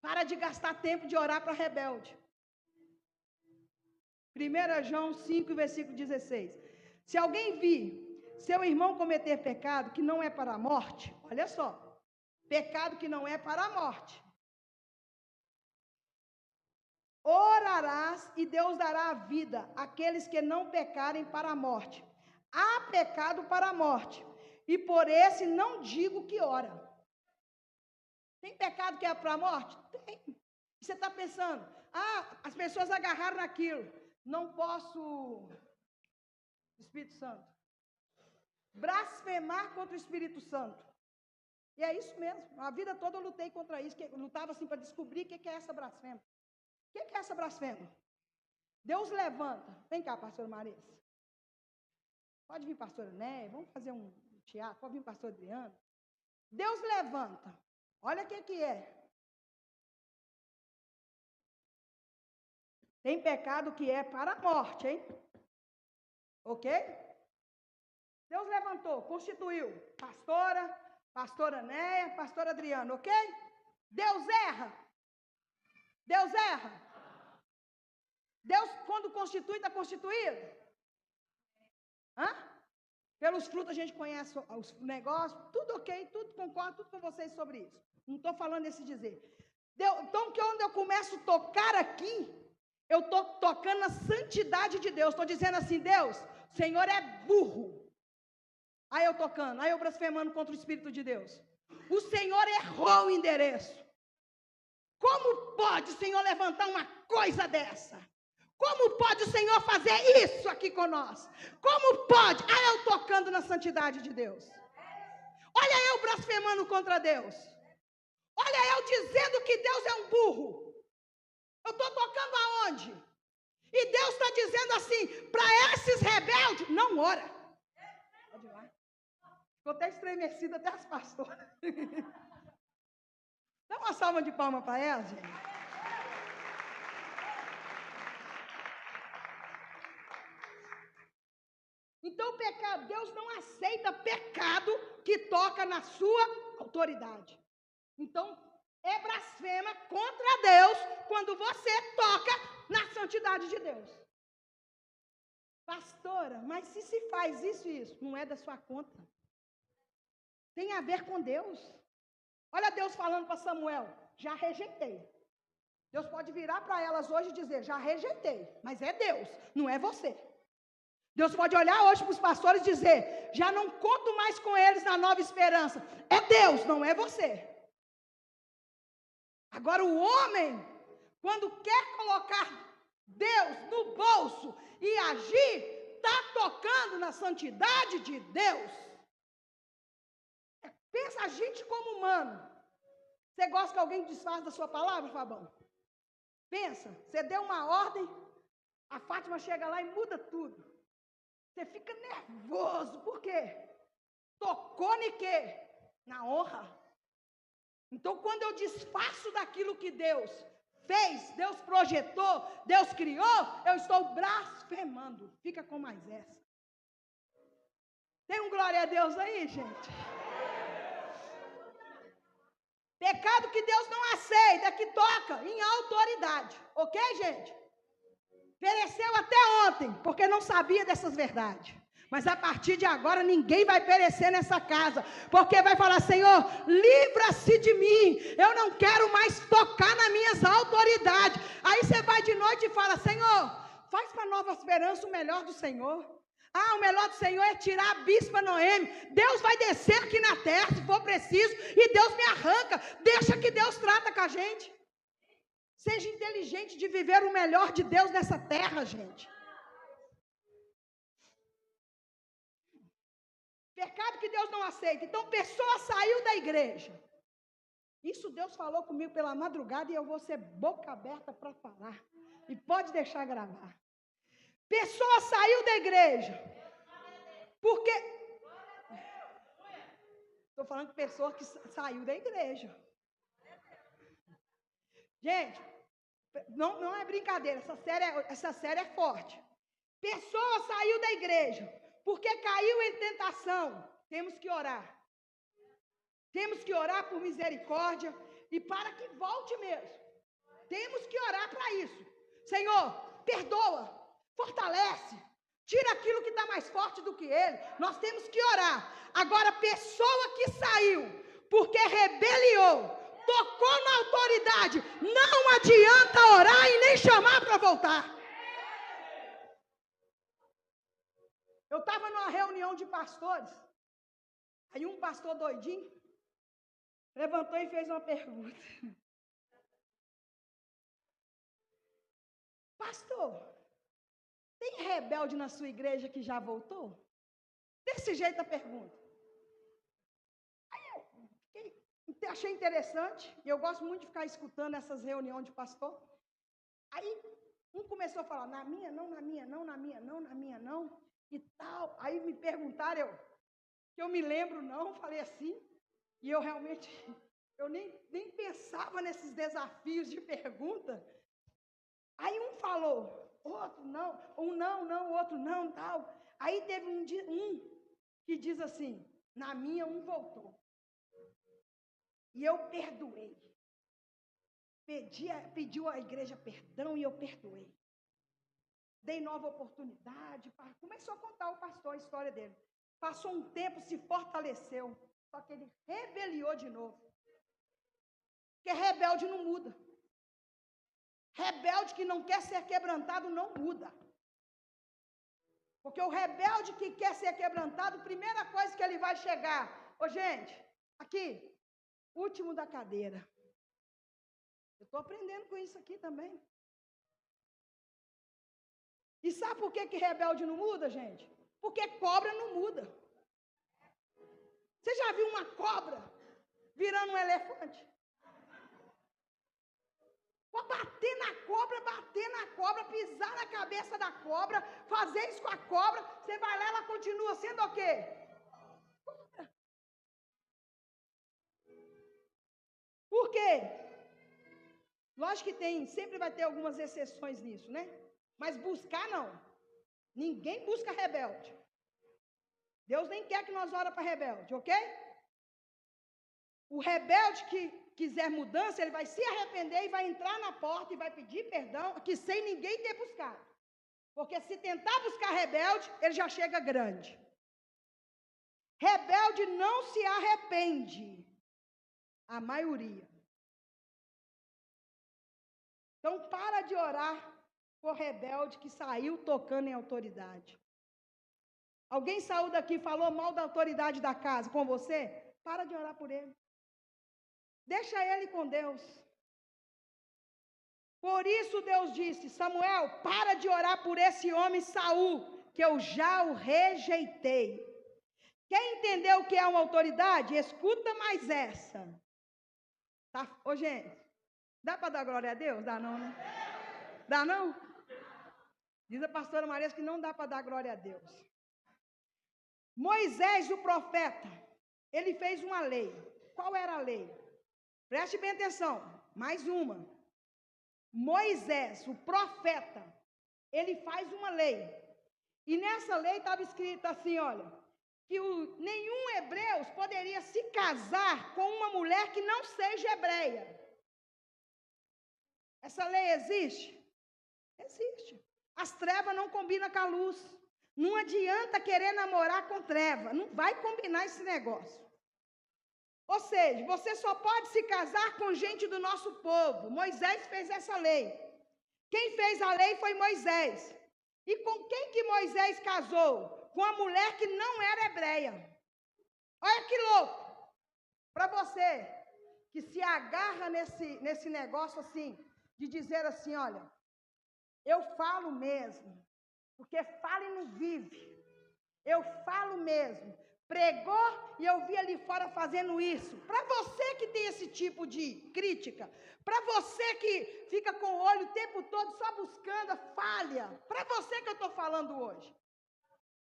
Para de gastar tempo de orar para rebelde. 1 João 5, versículo 16. Se alguém vir seu irmão cometer pecado que não é para a morte, olha só, pecado que não é para a morte, orarás e Deus dará a vida àqueles que não pecarem para a morte. Há pecado para a morte, e por esse não digo que ora. Tem pecado que é para a morte? Tem. Você está pensando: as pessoas agarraram naquilo, não posso, Espírito Santo, blasfemar contra o Espírito Santo. E é isso mesmo, a vida toda eu lutei contra isso, eu lutava assim para descobrir o que é essa blasfema. O que é essa blasfema? Deus levanta. Vem cá, pastora Marisa. Pode vir, pastora Néia, vamos fazer um teatro, pode vir, pastor Adriano. Deus levanta. Olha o que é. Tem pecado que é para a morte, hein? Ok? Deus levantou, constituiu pastora Néia, pastor Adriano, ok? Deus erra. Deus erra. Deus, quando constitui, está constituído? Pelos frutos a gente conhece os negócios, tudo ok, tudo concordo, tudo com vocês sobre isso. Não estou falando esse dizer. Então, que onde eu começo a tocar aqui, eu estou tocando na santidade de Deus. Estou dizendo assim: Deus, o Senhor é burro. Aí eu tocando, aí eu blasfemando contra o Espírito de Deus. O Senhor errou o endereço. Como pode o Senhor levantar uma coisa dessa? Como pode o Senhor fazer isso aqui conosco? Como pode? Aí eu tocando na santidade de Deus. Olha eu blasfemando contra Deus. Olha eu dizendo que Deus é um burro. Eu estou tocando aonde? E Deus está dizendo assim, para esses rebeldes, não ora. Pode ir lá. Ficou até estremecido até as pastoras. Dá uma salva de palmas para elas, gente. Então, pecado, Deus não aceita pecado que toca na sua autoridade. Então, é blasfema contra Deus quando você toca na santidade de Deus. Pastora, mas se faz isso e isso, não é da sua conta. Tem a ver com Deus. Olha Deus falando para Samuel, já rejeitei. Deus pode virar para elas hoje e dizer, já rejeitei, mas é Deus, não é você. Deus pode olhar hoje para os pastores e dizer, já não conto mais com eles na Nova Esperança. É Deus, não é você. Agora o homem, quando quer colocar Deus no bolso e agir, está tocando na santidade de Deus. Pensa a gente como humano. Você gosta que alguém desfaça da sua palavra, Fabão? Pensa, você deu uma ordem, a Fátima chega lá e muda tudo. Você fica nervoso, por quê? Tocou em quê? Na honra. Então, quando eu desfaço daquilo que Deus fez, Deus projetou, Deus criou, eu estou blasfemando. Fica com mais essa. Tem um glória a Deus aí, gente? Pecado que Deus não aceita, que toca em autoridade. Ok, gente? Pereceu até ontem, porque não sabia dessas verdades. Mas a partir de agora ninguém vai perecer nessa casa, porque vai falar, Senhor, livra-se de mim, eu não quero mais tocar nas minhas autoridades. Aí você vai de noite e fala, Senhor, faz para Nova Esperança o melhor do Senhor. Ah, o melhor do Senhor é tirar a bispa Noemi. Deus vai descer aqui na terra, se for preciso, e Deus me arranca. Deixa que Deus trata com a gente. Seja inteligente de viver o melhor de Deus nessa terra, gente. Pecado que Deus não aceita. Então, pessoa saiu da igreja. Isso Deus falou comigo pela madrugada e eu vou ser boca aberta para falar. E pode deixar gravar. Pessoa saiu da igreja. Porque... Estou falando de pessoa que saiu da igreja. Gente, não é brincadeira. Essa série é forte. Pessoa saiu da igreja. Porque caiu em tentação. Temos que orar. Temos que orar por misericórdia. E para que volte mesmo. Temos que orar para isso. Senhor, perdoa. Fortalece. Tira aquilo que está mais forte do que ele. Nós temos que orar. Agora, pessoa que saiu porque rebeliou, tocou na autoridade, não adianta orar e nem chamar para voltar. Eu estava numa reunião de pastores. Aí um pastor doidinho levantou e fez uma pergunta. Pastor, tem rebelde na sua igreja que já voltou? Desse jeito a pergunta. Aí eu achei interessante, e eu gosto muito de ficar escutando essas reuniões de pastor. Aí um começou a falar, na minha não, na minha não, na minha não, na minha não, e tal. Aí me perguntaram, que eu me lembro não, falei assim, e eu realmente, eu nem pensava nesses desafios de pergunta. Aí um falou, outro não, o outro não, tal. Aí teve um que diz assim, na minha um voltou. E eu perdoei. Pediu à igreja perdão e eu perdoei. Dei nova oportunidade. Começou a contar o pastor a história dele. Passou um tempo, se fortaleceu. Só que ele rebeliou de novo. Porque rebelde não muda. Rebelde que não quer ser quebrantado não muda. Porque o rebelde que quer ser quebrantado, primeira coisa que ele vai chegar. Ô gente, aqui, último da cadeira. Eu estou aprendendo com isso aqui também. E sabe por que rebelde não muda, gente? Porque cobra não muda. Você já viu uma cobra virando um elefante? Pode bater na cobra, pisar na cabeça da cobra, fazer isso com a cobra, você vai lá, ela continua sendo o quê? Cobra. Por quê? Lógico que sempre vai ter algumas exceções nisso, né? Mas buscar não. Ninguém busca rebelde. Deus nem quer que nós oremos para rebelde, ok? O rebelde que quiser mudança, ele vai se arrepender e vai entrar na porta e vai pedir perdão, que sem ninguém ter buscado. Porque se tentar buscar rebelde, ele já chega grande. Rebelde não se arrepende. A maioria. Então, para de orar por rebelde que saiu tocando em autoridade. Alguém saiu daqui e falou mal da autoridade da casa com você? Para de orar por ele. Deixa ele com Deus. Por isso Deus disse: Samuel, para de orar por esse homem Saul, que eu já o rejeitei. Quem entendeu o que é uma autoridade? Escuta mais essa. Tá? Ô, gente, dá para dar glória a Deus? Dá não, né? Dá não? Diz a pastora Maria que não dá para dar glória a Deus. Moisés, o profeta, ele fez uma lei. Qual era a lei? Preste bem atenção, mais uma. Moisés, o profeta, ele faz uma lei. E nessa lei estava escrito assim, olha, que nenhum hebreu poderia se casar com uma mulher que não seja hebreia. Essa lei existe? Existe. As trevas não combinam com a luz. Não adianta querer namorar com treva. Não vai combinar esse negócio. Ou seja, você só pode se casar com gente do nosso povo. Moisés fez essa lei. Quem fez a lei foi Moisés. E com quem que Moisés casou? Com a mulher que não era hebreia. Olha que louco. Para você que se agarra nesse negócio assim, de dizer assim, olha, eu falo mesmo, porque fala e não vive. Eu falo mesmo. Pregou e eu vi ali fora fazendo isso. Para você que tem esse tipo de crítica, para você que fica com o olho o tempo todo só buscando a falha, para você que eu estou falando hoje.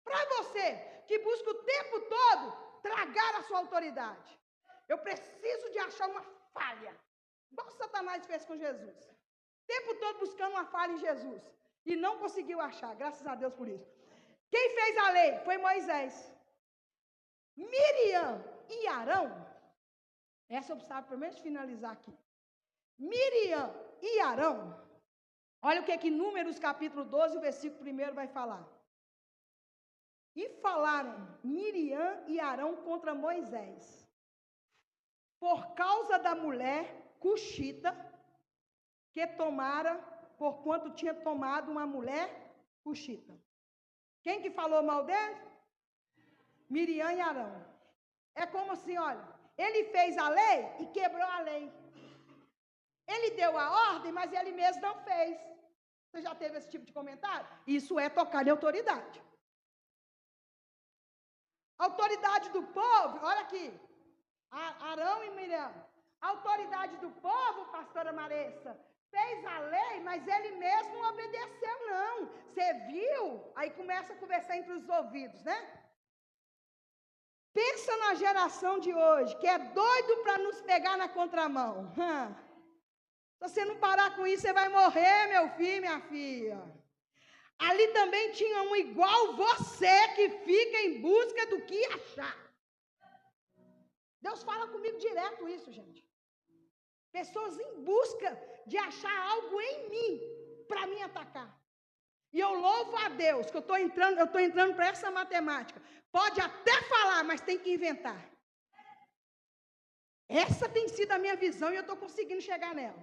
Para você que busca o tempo todo tragar a sua autoridade. Eu preciso de achar uma falha. Igual Satanás fez com Jesus. O tempo todo buscando uma falha em Jesus. E não conseguiu achar, graças a Deus por isso. Quem fez a lei foi Moisés. Miriam e Arão, essa eu precisava pelo menos finalizar aqui. Miriam e Arão, olha o que Números capítulo 12, o versículo 1 vai falar. E falaram Miriam e Arão contra Moisés, por causa da mulher cuxita, que tomara, porquanto tinha tomado uma mulher cuxita. Quem que falou mal dele? Miriam e Arão. É como assim, olha, ele fez a lei e quebrou a lei. Ele deu a ordem, mas ele mesmo não fez. Você já teve esse tipo de comentário? Isso é tocar em autoridade. Autoridade do povo, olha aqui. Arão e Miriam. Autoridade do povo, pastora Maressa, fez a lei, mas ele mesmo não obedeceu, não. Você viu? Aí começa a conversar entre os ouvidos, né? Pensa na geração de hoje, que é doido para nos pegar na contramão. Se você não parar com isso, você vai morrer, meu filho, minha filha. Ali também tinha um igual você que fica em busca do que achar. Deus fala comigo direto isso, gente. Pessoas em busca de achar algo em mim para me atacar. E eu louvo a Deus que eu estou entrando para essa matemática. Pode até falar, mas tem que inventar. Essa tem sido a minha visão e eu estou conseguindo chegar nela.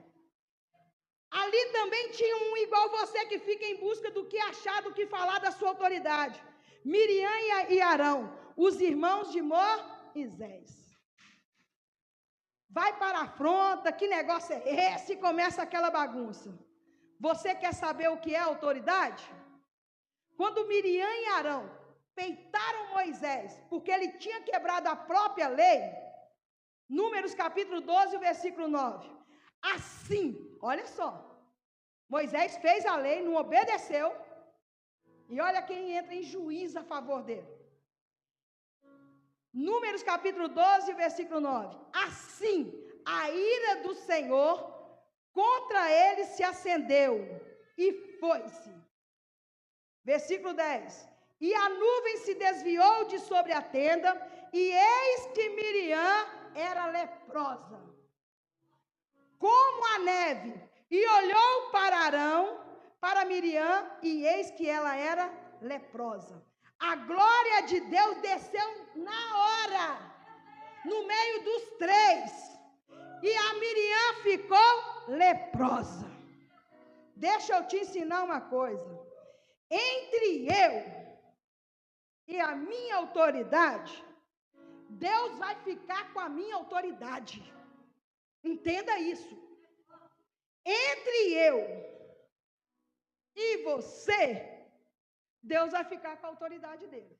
Ali também tinha um igual você que fica em busca do que achar, do que falar da sua autoridade. Miriam e Arão, os irmãos de Moisés. Vai para a afronta, que negócio é esse? E começa aquela bagunça. Você quer saber o que é autoridade? Quando Miriam e Arão peitaram Moisés, porque ele tinha quebrado a própria lei, Números capítulo 12, versículo 9. Assim, olha só, Moisés fez a lei, não obedeceu, e olha quem entra em juízo a favor dele. Números capítulo 12, versículo 9. Assim, a ira do Senhor contra ele se acendeu e foi-se. Versículo 10. E a nuvem se desviou de sobre a tenda, e eis que Miriam era leprosa, como a neve, e olhou para Arão, para Miriam, e eis que ela era leprosa. A glória de Deus desceu na hora, no meio dos três. E a Miriam ficou leprosa. Deixa eu te ensinar uma coisa. Entre eu e a minha autoridade, Deus vai ficar com a minha autoridade. Entenda isso. Entre eu e você, Deus vai ficar com a autoridade dele.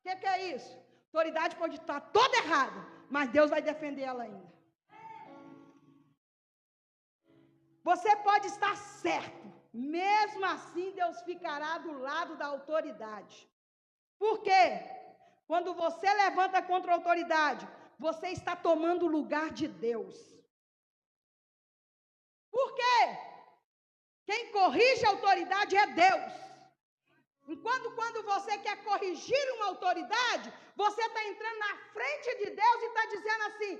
O que é isso? A autoridade pode estar toda errada, mas Deus vai defender ela ainda. Você pode estar certo, mesmo assim Deus ficará do lado da autoridade. Por quê? Quando você levanta contra a autoridade, você está tomando o lugar de Deus. Por quê? Quem corrige a autoridade é Deus. Enquanto quando você quer corrigir uma autoridade, você está entrando na frente de Deus e está dizendo assim,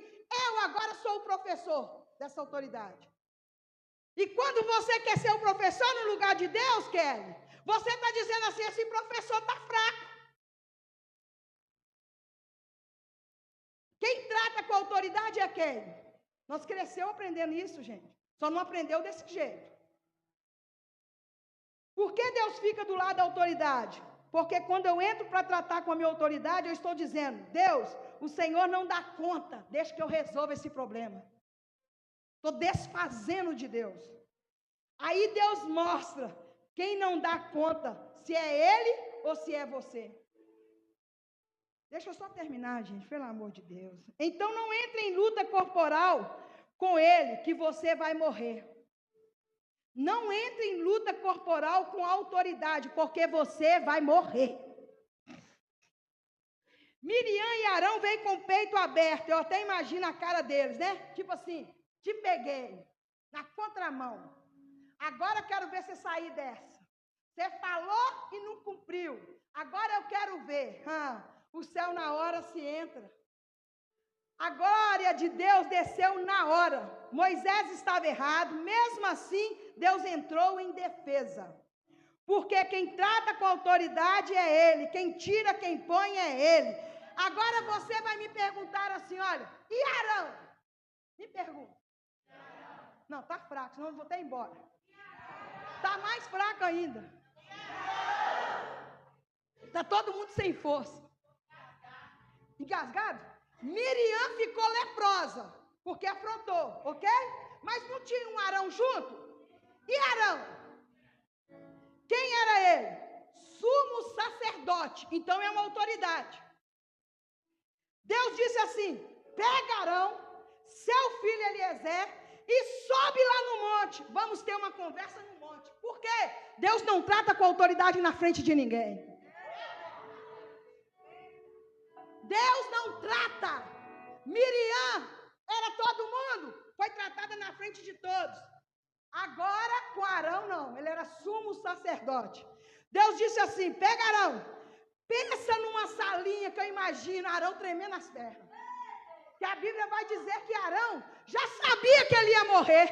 eu agora sou o professor dessa autoridade. E quando você quer ser o professor no lugar de Deus, Kelly, você está dizendo assim, esse professor está fraco. Quem trata com autoridade é quem? Nós crescemos aprendendo isso, gente. Só não aprendeu desse jeito. Por que Deus fica do lado da autoridade? Porque quando eu entro para tratar com a minha autoridade, eu estou dizendo, Deus, o Senhor não dá conta, deixa que eu resolva esse problema. Estou desfazendo de Deus. Aí Deus mostra quem não dá conta, se é Ele ou se é você. Deixa eu só terminar, gente, pelo amor de Deus. Então não entre em luta corporal com Ele, que você vai morrer. Não entre em luta corporal com a autoridade, porque você vai morrer. Miriam e Arão vêm com o peito aberto. Eu até imagino a cara deles, né? Tipo assim, te peguei, na contramão. Agora eu quero ver você sair dessa. Você falou e não cumpriu. Agora eu quero ver. O céu na hora se entra. A glória de Deus desceu na hora. Moisés estava errado, mesmo assim, Deus entrou em defesa. Porque quem trata com autoridade é Ele, quem tira, quem põe é Ele. Agora você vai me perguntar assim, olha, e Arão? Me pergunta. Não, tá fraco, senão eu vou até embora. Tá mais fraco ainda. Tá todo mundo sem força. Engasgado? Miriam ficou leprosa, porque afrontou, ok? Mas não tinha um Arão junto? E Arão? Quem era ele? Sumo sacerdote, então é uma autoridade. Deus disse assim, pega Arão, seu filho Eliezer, e sobe lá no monte. Vamos ter uma conversa no monte. Por quê? Deus não trata com autoridade na frente de ninguém. Deus não trata. Miriam era todo mundo, foi tratada na frente de todos. Agora com Arão não, ele era sumo sacerdote. Deus disse assim, pega Arão, pensa numa salinha que eu imagino Arão tremendo as pernas. Que a Bíblia vai dizer que Arão já sabia que ele ia morrer.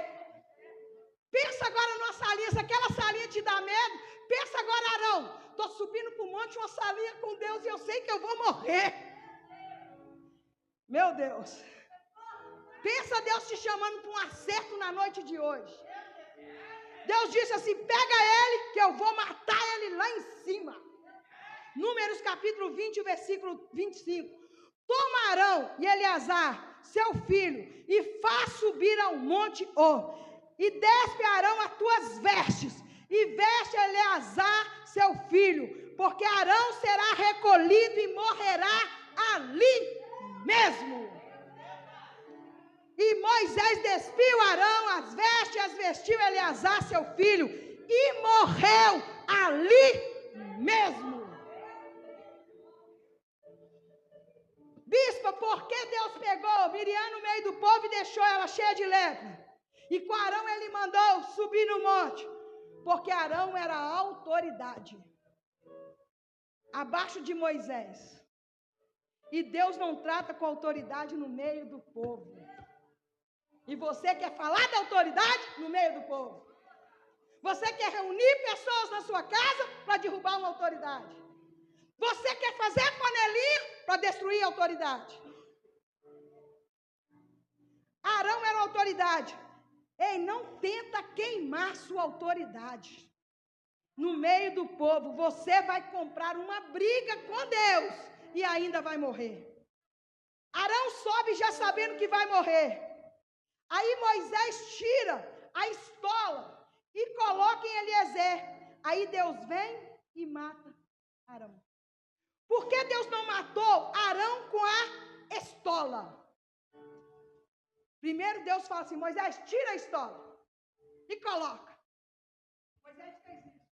Pensa agora numa salinha, se aquela salinha te dá medo, pensa agora Arão, estou subindo para o monte, uma salinha com Deus e eu sei que eu vou morrer. Meu Deus, pensa Deus te chamando para um acerto na noite de hoje. Deus disse assim, pega ele que eu vou matar ele lá em cima. Números capítulo 20, versículo 25. Toma Arão e Eleazar, seu filho, e faz subir ao monte Or, e despe Arão as tuas vestes, e veste Eleazar, seu filho, porque Arão será recolhido e morrerá ali mesmo. E Moisés despiu Arão as vestes, as vestiu Eleazar, seu filho, e morreu ali mesmo. Bispa, por que Deus pegou Miriam no meio do povo e deixou ela cheia de lepra? E com Arão ele mandou subir no monte, porque Arão era a autoridade, abaixo de Moisés. E Deus não trata com autoridade no meio do povo. E você quer falar da autoridade no meio do povo? Você quer reunir pessoas na sua casa para derrubar uma autoridade? Você quer fazer panelinha para destruir a autoridade? Arão era autoridade. Ei, não tenta queimar sua autoridade. No meio do povo, você vai comprar uma briga com Deus e ainda vai morrer. Arão sobe já sabendo que vai morrer. Aí Moisés tira a estola e coloca em Eliezer. Aí Deus vem e mata Arão. Por que Deus não matou Arão com a estola? Primeiro Deus fala assim, Moisés, tira a estola e coloca. Moisés fez isso.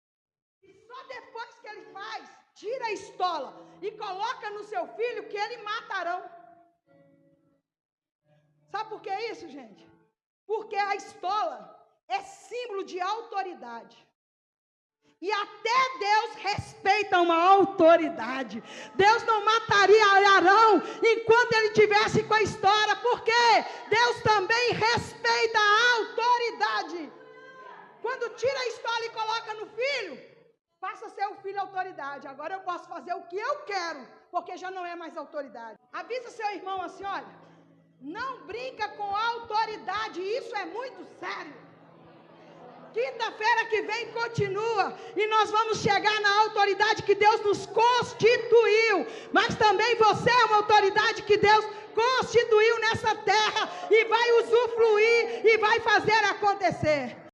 E só depois que ele faz, tira a estola e coloca no seu filho, que ele mata Arão. Sabe por que é isso, gente? Porque a estola é símbolo de autoridade. E até Deus respeita uma autoridade. Deus não mataria Arão enquanto ele tivesse com a estola, porque Deus também respeita a autoridade. Quando tira a estola e coloca no filho, passa a ser o filho autoridade. Agora eu posso fazer o que eu quero, porque já não é mais autoridade. Avisa seu irmão assim, olha, não brinca com a autoridade, isso é muito sério. Quinta-feira que vem continua e nós vamos chegar na autoridade que Deus nos constituiu, mas também você é uma autoridade que Deus constituiu nessa terra e vai usufruir e vai fazer acontecer.